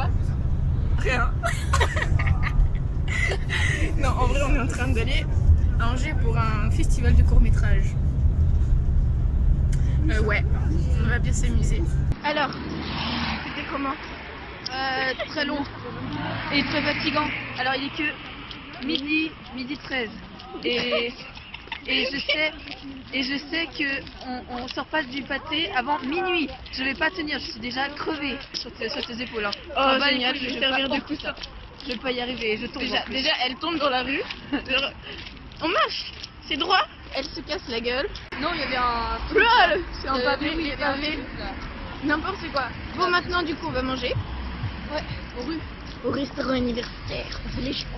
quoi? Rien. Non, en vrai, on est en train d'aller à Angers pour un festival de court-métrage. Ouais, on va bien s'amuser. Alors, c'était comment? Très long et très fatigant. Alors il est que midi 13 et je sais que on sort pas du pâté avant minuit. Je vais pas tenir, je suis déjà crevée sur tes épaules. Hein. Oh génial, je vais servir de coussin. Je vais pas y arriver, je tombe. Déjà, elle tombe dans la rue. On marche, c'est droit. Elle se casse la gueule. Non, il y avait un LOL, c'est un pavé, oui, il y avait un pavé. truc, là. N'importe quoi. Bon, maintenant, du coup, on va manger. Ouais, aux rues. Au restaurant universitaire. On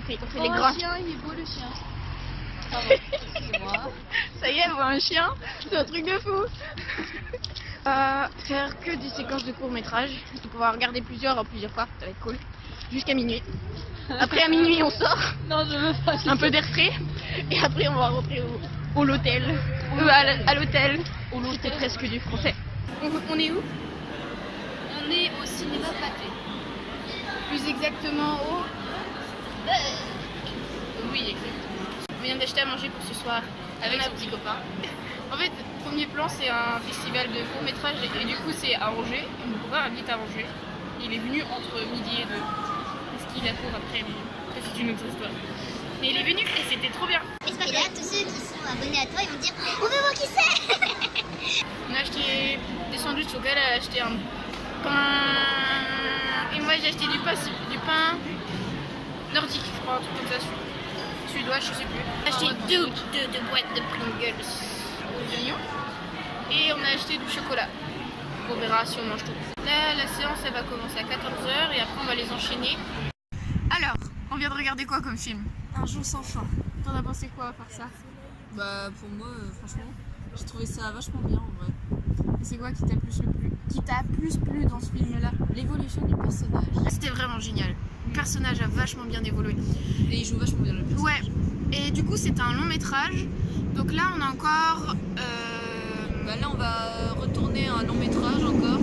fait les Oh, grands. le chien, il est beau le chien. Pardon, excusez-moi. Ça y est, voir un chien, c'est un truc de fou. Faire que des séquences de court-métrage. On va pouvoir regarder plusieurs fois, ça va être cool. Jusqu'à minuit. Après, à minuit, on sort. Non, je veux pas. Un peu d'air frais. Et après, on va rentrer au l'hôtel. À l'hôtel. C'était presque du français. On est où? On est au cinéma pâté. Plus exactement au... Oui, exactement. On vient d'acheter à manger pour ce soir Avec son petit copain. En fait, premier plan, c'est un festival de court-métrage et du coup, c'est à Angers. Mon copain habite à Angers. Il est venu entre midi et 2. Parce qu'il a cours après, mais ça, c'est une autre histoire. Mais il est venu et c'était trop bien. Et là, tous ceux qui sont abonnés à toi, ils vont dire on veut voir qui c'est. On a acheté des sandwichs au gars, elle a acheté un pain. Et moi, j'ai acheté du pain nordique, je crois, un truc comme ça. Suédois, je sais plus. On a acheté deux boîtes de Pringles aux oignons. Et on a acheté du chocolat. On verra si on mange tout. Là, la séance, elle va commencer à 14h et après, on va les enchaîner. Alors, on vient de regarder quoi comme film? Un jour sans fin. T'en as pensé quoi à part ça? Bah pour moi, franchement, j'ai trouvé ça vachement bien en vrai. Et c'est quoi qui t'a plus plu dans ce film-là? L'évolution du personnage. C'était vraiment génial. Le personnage a vachement bien évolué. Et il joue vachement bien le personnage. Ouais. Et du coup, c'est un long métrage. Donc là, on a encore... Bah là, on va retourner un long métrage encore.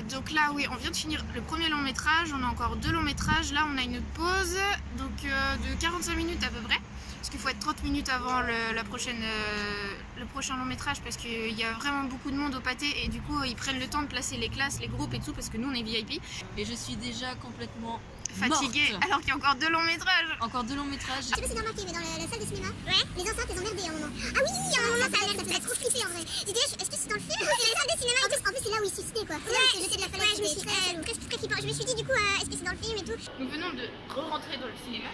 Donc là, oui, on vient de finir le premier long métrage. On a encore 2 longs métrages. Là, on a une pause donc, de 45 minutes à peu près. Parce qu'il faut être 30 minutes avant le prochain long métrage parce qu'il y a vraiment beaucoup de monde au pâté et du coup ils prennent le temps de placer les classes, les groupes et tout parce que nous on est VIP. Et je suis déjà complètement fatiguée morte. alors qu'il y a encore 2 longs métrages. Encore 2 longs métrages. Je sais pas si t'as remarqué, mais dans la salle de cinéma, les enceintes elles ont merdé à un moment. Ah oui, à un moment ça peut être trop flippé en vrai. J'étais là, est-ce que c'est dans le film ou c'est la salle de cinéma? En plus c'est là où il se suicidait quoi. C'est là où il se jetait de la falaise. Ouais, très flippant. Je me suis dit du coup, est-ce que c'est dans le film et tout? Nous venons de re-rentrer dans le cinéma.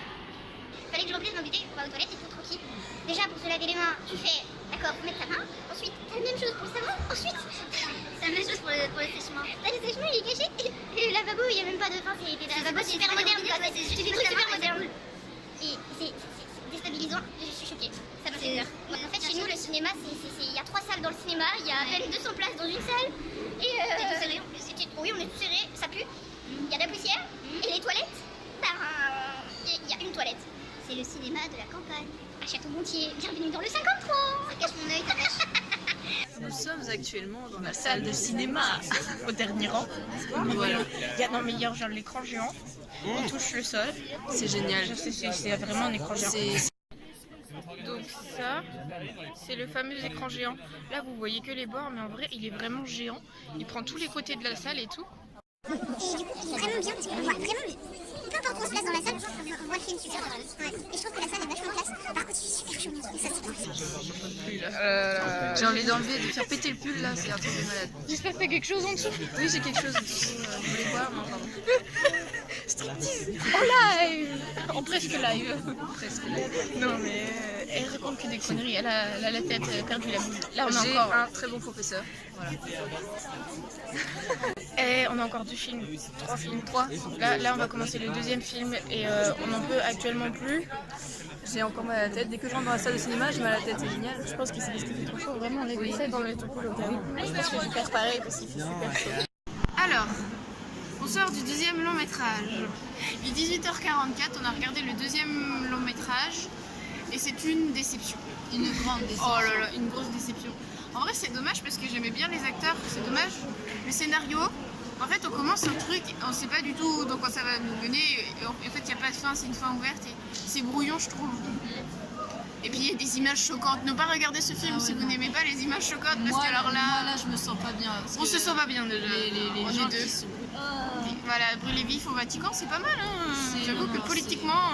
Fallait que je remplisse mon budget, on va aux toilettes et tout tranquille. Déjà pour se laver les mains, tu fais d'accord, faut mettre ta main. Ensuite, t'as la même chose pour le savon. Ensuite, t'as la même chose pour le sèche-main. T'as le sèche-main, il est caché. Et le lavabo, il n'y a même pas de fin. C'est des lavabos super modernes. C'est des trucs super modernes. Et c'est déstabilisant. Je suis choquée. Ça me fait peur. En fait, chez nous, le cinéma, il y a 3 salles dans le cinéma. Il y a à peine 200 places dans une salle. Et c'est tout serré en plus. Oui, on est tout serré. Ça pue. Il y a de la poussière. Et les toilettes, il y a une toilette. C'est le cinéma de la campagne, à Château-Gontier. Bienvenue dans le 53. Ça cache mon œil, ta vache. Nous sommes actuellement dans la salle de cinéma. Au dernier rang. Voilà. Il y a dans le meilleur genre l'écran géant. On touche le sol. C'est génial. C'est vraiment un écran géant. C'est Donc ça, c'est le fameux écran géant. Là, vous voyez que les bords, mais en vrai, il est vraiment géant. Il prend tous les côtés de la salle et tout. Et du coup, il est vraiment bien parce qu'on voit vraiment, peu importe où on se place dans la salle, on voit le film super. Ouais. Et je trouve que la salle est vachement classe. Par contre, il est super chaud. Et ça, c'est bien. J'ai envie d'enlever, de faire péter le pull là, c'est un truc de malade. J'espère que t'as quelque chose en dessous. Oui, j'ai quelque chose en dessous, vous voulez voir? Non, pardon. En live. En presque live. Presque là. Non mais elle raconte que des conneries. Elle a la tête perdue la boule. Là, on a J'ai encore un très bon professeur. Voilà. Et on a encore 2 films, 3 films, 3. Là, on va commencer le 2e film et on n'en peut actuellement plus. J'ai encore mal à la tête. Dès que je rentre dans la salle de cinéma, j'ai mal à la tête, c'est génial. Je pense que c'est parce qu'il fait trop chaud. Vraiment, on essaie d'en mettre au cas où. Je pense que je vais faire pareil parce qu'il fait super chaud. Alors, on sort du 2e long métrage. Il est 18h44, on a regardé le 2e long métrage et c'est une déception. Une grande déception. Oh là là, une grosse déception. En vrai, c'est dommage parce que j'aimais bien les acteurs, c'est dommage. Le scénario, en fait, on commence un truc, on sait pas du tout dans quoi ça va nous mener. Et en fait, il n'y a pas de fin, c'est une fin ouverte et c'est brouillon, je trouve. Et puis, il y a des images choquantes. Ne pas regarder ce film si vous n'aimez pas les images choquantes, parce que alors là. Moi, là, je me sens pas bien. On se sent pas bien déjà. Les On gens est deux. qui sont... Voilà, brûler vif au Vatican, c'est pas mal. Hein. J'avoue que politiquement.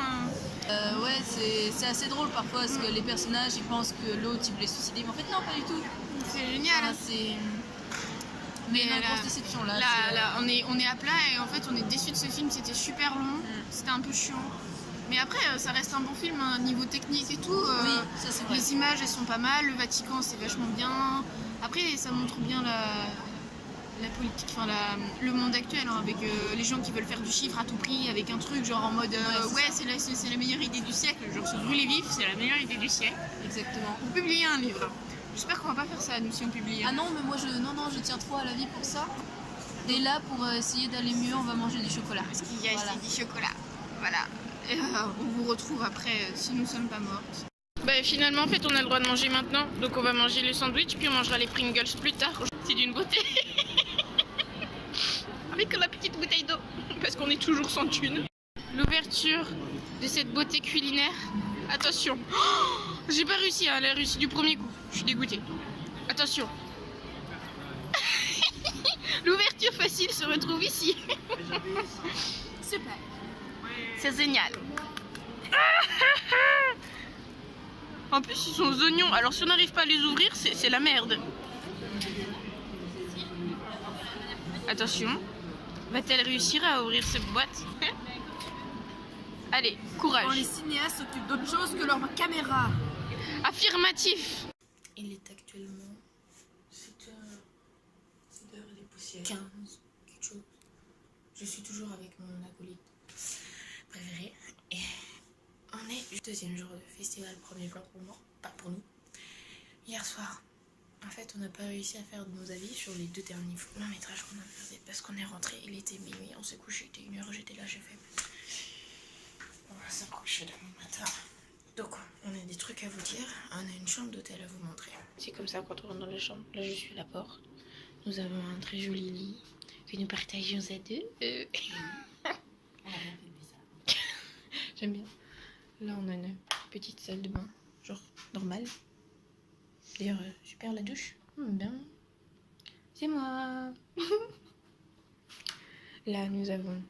ouais, c'est assez drôle parfois parce que les personnages ils pensent que l'autre il voulait se suicider, mais en fait non, pas du tout. C'est génial. Ah, c'est. Mais la grosse déception là. Là, on est à plat et en fait on est déçus de ce film, c'était super long, c'était un peu chiant. Mais après ça reste un bon film, hein, niveau technique et tout. Oui, ça c'est vrai. Les images elles sont pas mal, le Vatican c'est vachement bien. Après ça montre bien la politique, enfin le monde actuel, hein, avec les gens qui veulent faire du chiffre à tout prix, avec un truc genre en mode c'est la meilleure idée du siècle, genre se brûler vif, c'est la meilleure idée du siècle. Exactement. Pour publier un livre. J'espère qu'on va pas faire ça nous si on publie. Ah non, mais moi je tiens trop à la vie pour ça. Et là, pour essayer d'aller mieux, on va manger du chocolat. Parce qu'il y a ici du chocolat. Voilà. Et, on vous retrouve après si nous sommes pas mortes. Bah finalement en fait on a le droit de manger maintenant. Donc on va manger le sandwich puis on mangera les Pringles plus tard. C'est d'une beauté. Avec la petite bouteille d'eau. Parce qu'on est toujours sans thune. L'ouverture de cette beauté culinaire. Attention. Oh, j'ai pas réussi, hein, elle a réussi du premier coup. Je suis dégoûtée. Attention. L'ouverture facile se retrouve ici. Super. C'est génial. En plus, ils sont aux oignons. Alors, si on n'arrive pas à les ouvrir, c'est la merde. Attention. Va-t-elle réussir à ouvrir cette boîte? Allez, courage. Les cinéastes s'occupent d'autre chose que leur caméra. Affirmatif. Il est actuellement 7h et des poussières. 15, quelque chose. Je suis toujours avec mon acolyte préféré. Et on est le deuxième jour de festival, premier jour pour moi, pas pour nous. Hier soir, en fait, on n'a pas réussi à faire nos avis sur les 2 derniers longs métrages qu'on a regardés parce qu'on est rentré, il était minuit, on s'est couché, il était 1h, j'étais là, j'ai fait. On va se coucher demain matin. Donc, on a des trucs à vous dire, on a une chambre d'hôtel à vous montrer. C'est comme ça quand on rentre dans la chambre. Là, je suis à la porte. Nous avons un très joli lit que nous partageons à deux. J'aime bien. Là, on a une petite salle de bain, genre normale. D'ailleurs, super la douche. Bien. C'est moi. Là, nous avons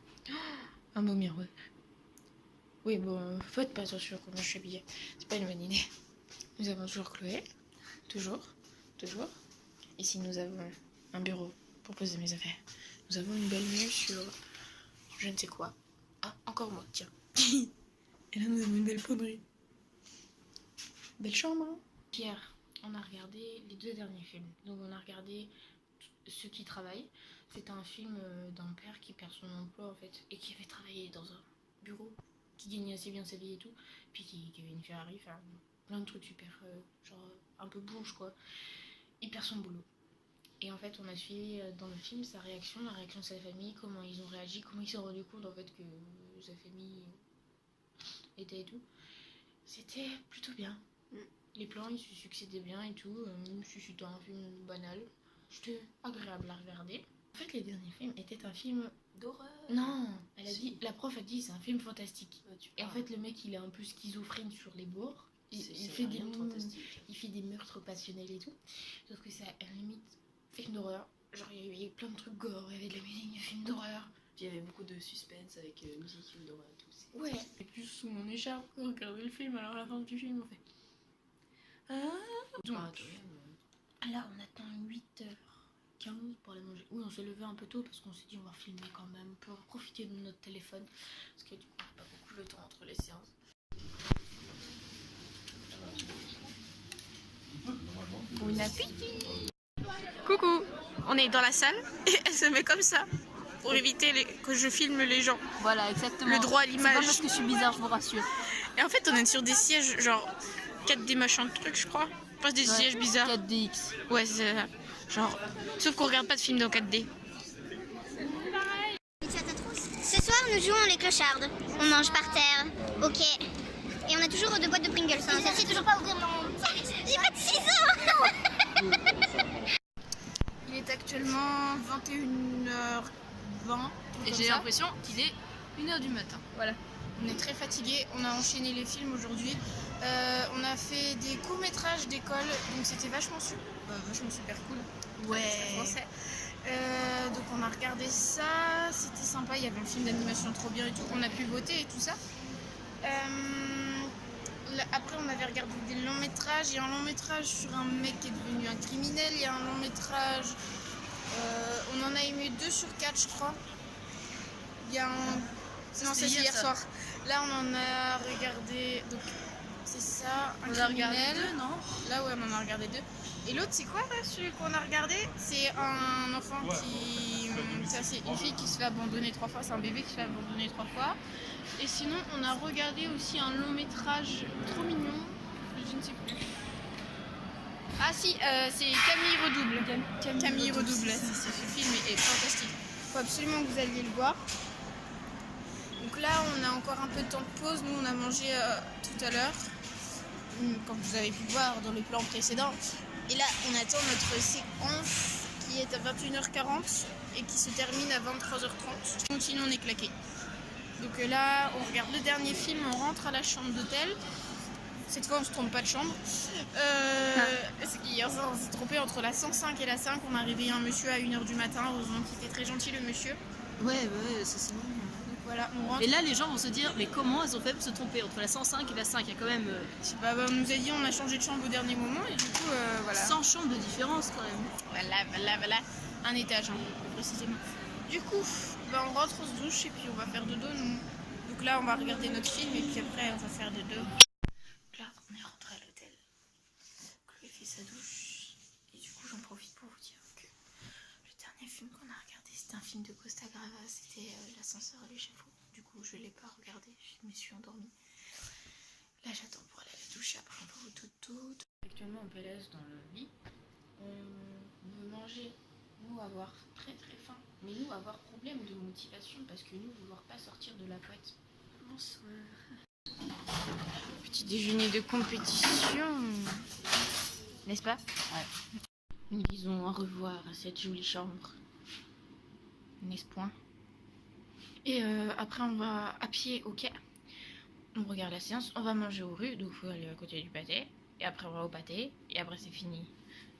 un beau miroir. Oui, bon, faites pas attention comment je suis habillée. C'est pas une bonne idée. Nous avons toujours Chloé. Toujours. Ici, nous avons un bureau pour poser mes affaires. Nous avons une belle vue sur je ne sais quoi. Ah, encore moi, tiens. Et là, nous avons une belle fonderie. Belle chambre, hein. Hier, on a regardé les 2 derniers films. Donc, on a regardé Ceux qui travaillent. C'est un film d'un père qui perd son emploi, en fait, et qui avait travaillé dans un bureau, qui gagnait assez bien sa vie et tout, puis qui avait une Ferrari, enfin plein de trucs super, genre un peu bouge quoi. Il perd son boulot. Et en fait on a suivi dans le film sa réaction, la réaction de sa famille, comment ils ont réagi, comment ils se sont rendus compte en fait que sa famille était et tout. C'était plutôt bien. Les plans ils se succédaient bien et tout, même si c'était un film banal. C'était agréable à regarder. En fait, les derniers films étaient un film D'horreur. Non, elle a dit, la prof a dit c'est un film fantastique. Et en fait, le mec il est un peu schizophrène sur les bords. Il fait des meurtres passionnels et tout. Sauf que c'est à la limite film d'horreur. Genre il y avait plein de trucs gore, il y avait de la musique de film d'horreur. Puis il y avait beaucoup de suspense avec musique d'horreur et tout. Ouais. Et plus sous mon écharpe pour regarder le film. Alors à la fin du film on fait. Donc, là on attend 8h15 pour aller manger. Oui, on s'est levé un peu tôt parce qu'on s'est dit on va filmer quand même pour profiter de notre téléphone parce que du coup on n'a pas beaucoup le temps entre les séances. Bon appétit. Coucou, on est dans la salle et elle se met comme ça pour éviter que je filme les gens. Voilà, exactement. Le droit à C'est l'image. pas parce que je suis bizarre, je vous rassure. Et en fait on est sur des sièges genre 4D machin de trucs je crois. Pas des sièges bizarres. 4DX. Ouais c'est ça. Genre, sauf qu'on regarde pas de film dans 4D. Ce soir, nous jouons les clochardes. On mange par terre. Ok. Et on a toujours 2 boîtes de Pringles. Hein. Celle-ci, toujours pas ouvrir mon... J'ai pas de ciseaux. Il est actuellement 21h20. Et j'ai l'impression qu'il est 1h du matin. Voilà. On est très fatigués, on a enchaîné les films aujourd'hui. On a fait des courts-métrages d'école, donc c'était vachement super cool. C'est français. Donc on a regardé ça, c'était sympa, il y avait un film d'animation trop bien et tout. On a pu voter et tout ça. Après on avait regardé des longs métrages. Il y a un long métrage sur un mec qui est devenu un criminel. Il y a un long métrage, on en a aimé 2 sur 4 je crois. Il y a un... Non, c'est hier soir. Là, on en a regardé. Donc, c'est ça, un criminel. Non. Là, ouais, on en a regardé 2. Et l'autre, c'est quoi, là, celui qu'on a regardé? C'est un enfant qui. Ça, c'est une fille qui se fait abandonner 3 fois. C'est un bébé qui se fait abandonner 3 fois. Et sinon, on a regardé aussi un long métrage trop mignon. Je ne sais plus. Ah, si, c'est Camille Redouble. Camille Redouble. Ce film est fantastique. Il faut absolument que vous alliez le voir. Donc là, on a encore un peu de temps de pause. Nous, on a mangé tout à l'heure, comme vous avez pu voir dans le plan précédent. Et là, on attend notre séance qui est à 21h40 et qui se termine à 23h30. Sinon, on est claqué. Donc là, on regarde le dernier film, on rentre à la chambre d'hôtel. Cette fois, on se trompe pas de chambre. Parce qu'hier soir, on s'est trompé entre la 105 et la 5. On a réveillé un monsieur à 1h du matin. Heureusement qu'il était très gentil, le monsieur. Ouais, c'est bon. Voilà, on rentre. Et là, les gens vont se dire, mais comment elles ont fait pour se tromper entre la 105 et la 5? Il y a quand même Je sais pas, on nous a dit on a changé de chambre au dernier moment et du coup, voilà. 100 chambres de différence quand même. Voilà. Un étage, hein, précisément. Du coup, on rentre, on se douche et puis on va faire dodo. Nous. Donc là, on va regarder notre film et puis après, on va faire dodo. Là, on est rentré à l'hôtel. Chloé fait sa douche. Et du coup, j'en profite pour vous dire que le dernier film qu'on a regardé, c'était un film de Costa Gavras, c'était L'ascenseur et les chevaux. Du coup, je ne l'ai pas regardé, je me suis endormie. Là, j'attends pour aller à la douche, après on va au dodo. Actuellement, on PLS dans le lit. On veut manger, nous avoir très faim, mais nous avoir problème de motivation parce que nous vouloir pas sortir de la boîte. Bonsoir. Petit déjeuner de compétition, n'est-ce pas? Ouais. Nous disons au revoir à cette jolie chambre, n'est-ce point? Et après on va à pied au quai, on regarde la séance, on va manger aux rues, donc il faut aller à côté du pâté, et après on va au pâté, et après c'est fini.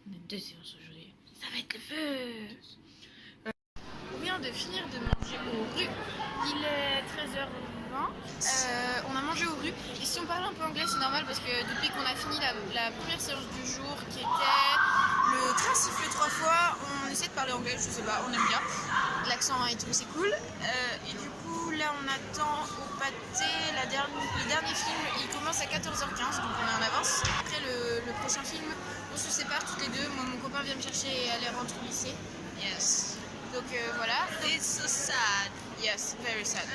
On a 2 séances aujourd'hui, ça va être le feu. On vient de finir de manger aux rues, il est 13h20, on a mangé aux rues, et si on parle un peu anglais c'est normal parce que depuis qu'on a fini la première séance du jour qui était le train sifflé 3 fois, on essaie de parler anglais, je sais pas, on aime bien, l'accent et tout c'est cool, et du coup là on attend au pâté, le dernier film il commence à 14h15 donc on est en avance. Après le prochain film on se sépare toutes les deux, moi mon copain vient me chercher et elle rentre au lycée. Yes. Donc voilà. It's so sad. Yes, very sad.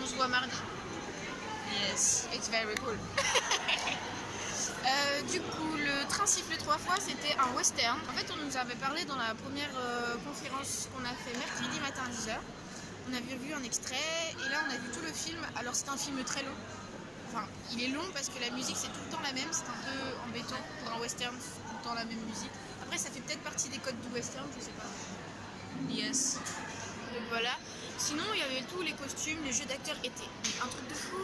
On se voit mardi. Yes. It's very cool. Du coup, le train sifflé 3 fois, c'était un western. En fait, on nous avait parlé dans la première conférence qu'on a fait mercredi matin à 10h. On avait vu un extrait et là, on a vu tout le film. Alors, c'est un film très long. Enfin, il est long parce que la musique, c'est tout le temps la même. C'est un peu embêtant pour un western, c'est tout le temps la même musique. Après, ça fait peut-être partie des codes du western, je sais pas. Yes. Donc voilà. Sinon, il y avait tous les costumes, les jeux d'acteurs étaient un truc de fou.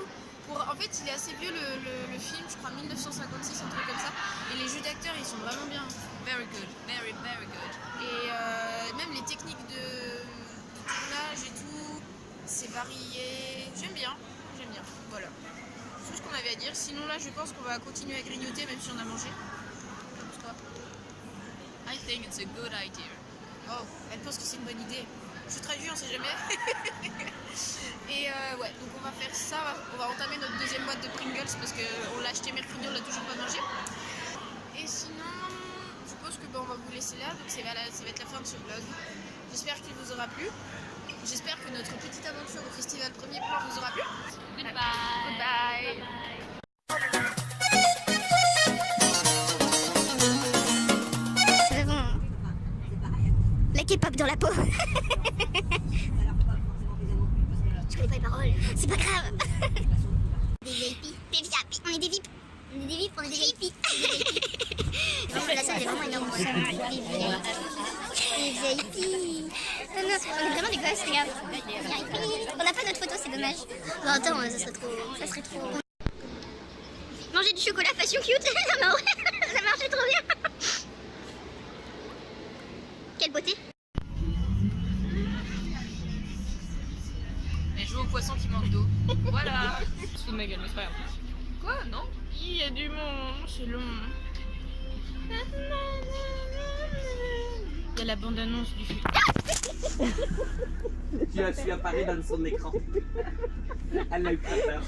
En fait, il est assez vieux le film, je crois 1956, un truc comme ça. Et les jeux d'acteurs, ils sont vraiment bien. Very good. Very good. Et même les techniques de tournage et tout, c'est varié. J'aime bien. Voilà. C'est tout ce qu'on avait à dire. Sinon, là, je pense qu'on va continuer à grignoter, même si on a mangé. I think it's a good idea. Oh, elle pense que c'est une bonne idée. Je traduis, on sait jamais. Et ouais, donc on va faire ça. On va entamer notre deuxième boîte de Pringles parce qu'on l'a acheté mercredi, on l'a toujours pas mangé. Et sinon, je pense que on va vous laisser là. Donc ça va être la fin de ce vlog. J'espère qu'il vous aura plu. J'espère que notre petite aventure au festival Premier Plan vous aura plu. Goodbye. Goodbye. La K-pop dans la peau. Je connais pas les paroles. C'est pas grave. Des VIP. Des VIP. On est des VIP. On est des VIP, on est des VIP. La salle est vraiment énorme. Les VIP. Non, non, on est vraiment des gosses, regarde. VIP. On n'a pas notre photo, c'est dommage. Bon, attends, ça serait trop. Manger du chocolat fashion cute, ça marchait trop bien. Quelle beauté. Elle joue au poisson qui manque d'eau. Voilà. Je fous de ma gueule, mais c'est pas grave. Quoi? Non? Il y a du monde, c'est long. Il y a la bande-annonce du film. Tu as su apparaître dans son écran. Elle a eu très peur.